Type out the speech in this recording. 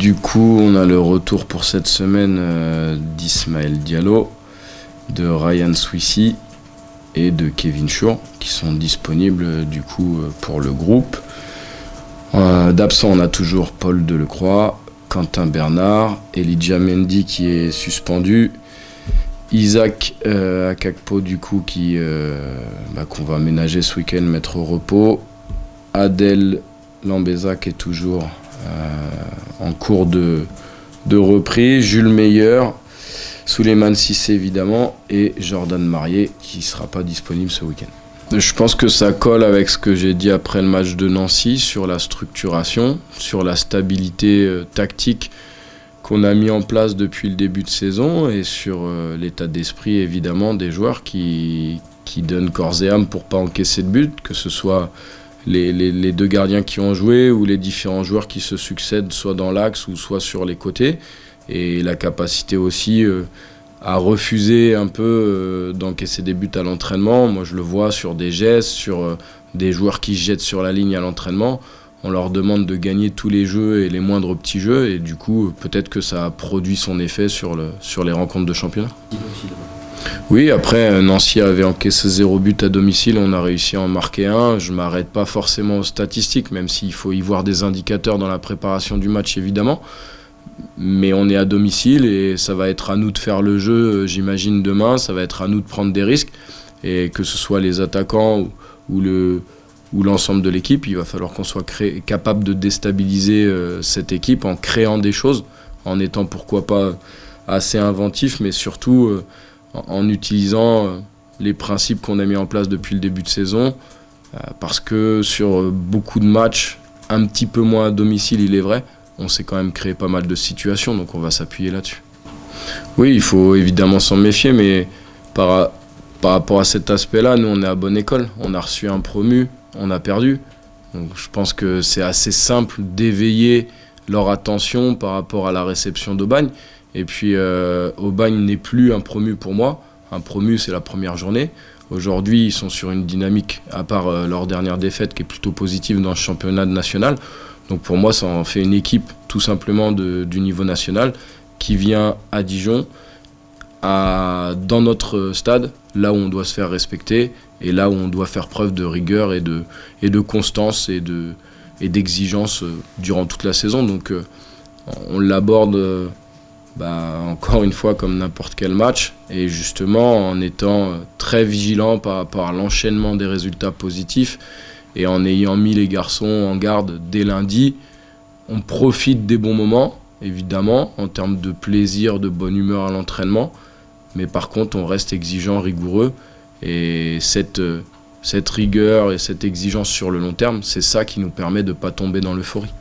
Du coup, on a le retour pour cette semaine d'Ismaël Diallo, de Ryan Swissy et de Kevin Schur, qui sont disponibles du coup pour le groupe. D'absent, on a toujours Paul Delecroix, Quentin Bernard, Elijah Mendy qui est suspendu, Isaac Akakpo du coup qu'on va aménager ce week-end, mettre au repos, Adel Lambeza qui est toujours en cours de reprise, Jules Meyer, Souleymane Cissé évidemment et Jordan Marier qui ne sera pas disponible ce week-end. Je pense que ça colle avec ce que j'ai dit après le match de Nancy sur la structuration, sur la stabilité tactique qu'on a mis en place depuis le début de saison et sur l'état d'esprit évidemment des joueurs qui donnent corps et âme pour ne pas encaisser de but, que ce soit les deux gardiens qui ont joué ou les différents joueurs qui se succèdent soit dans l'axe ou soit sur les côtés, et la capacité aussi à refuser un peu d'encaisser des buts à l'entraînement. Moi je le vois sur des gestes, sur des joueurs qui se jettent sur la ligne à l'entraînement. On leur demande de gagner tous les jeux et les moindres petits jeux, et du coup peut-être que ça a produit son effet sur les rencontres de championnat. Oui, après Nancy avait encaissé 0 but à domicile, on a réussi à en marquer un. Je ne m'arrête pas forcément aux statistiques, même s'il faut y voir des indicateurs dans la préparation du match évidemment. Mais on est à domicile et ça va être à nous de faire le jeu, j'imagine, demain. Ça va être à nous de prendre des risques, et que ce soit les attaquants ou l'ensemble de l'équipe, il va falloir qu'on soit capable de déstabiliser cette équipe en créant des choses, en étant pourquoi pas assez inventif, mais surtout en utilisant les principes qu'on a mis en place depuis le début de saison, parce que sur beaucoup de matchs, un petit peu moins à domicile il est vrai, on s'est quand même créé pas mal de situations, donc on va s'appuyer là-dessus. Oui, il faut évidemment s'en méfier, mais par rapport à cet aspect-là, nous on est à bonne école. On a reçu un promu, on a perdu. Donc je pense que c'est assez simple d'éveiller leur attention par rapport à la réception d'Aubagne. Et puis Aubagne n'est plus un promu pour moi. Un promu, c'est la première journée. Aujourd'hui, ils sont sur une dynamique, à part leur dernière défaite, qui est plutôt positive dans le championnat national. Donc pour moi, ça en fait une équipe tout simplement du niveau national qui vient à Dijon, dans notre stade, là où on doit se faire respecter et là où on doit faire preuve de rigueur et de constance et d'exigence durant toute la saison. Donc on l'aborde encore une fois comme n'importe quel match, et justement en étant très vigilant par rapport à l'enchaînement des résultats positifs. Et en ayant mis les garçons en garde dès lundi, on profite des bons moments, évidemment, en termes de plaisir, de bonne humeur à l'entraînement. Mais par contre, on reste exigeant, rigoureux. Et cette rigueur et cette exigence sur le long terme, c'est ça qui nous permet de ne pas tomber dans l'euphorie.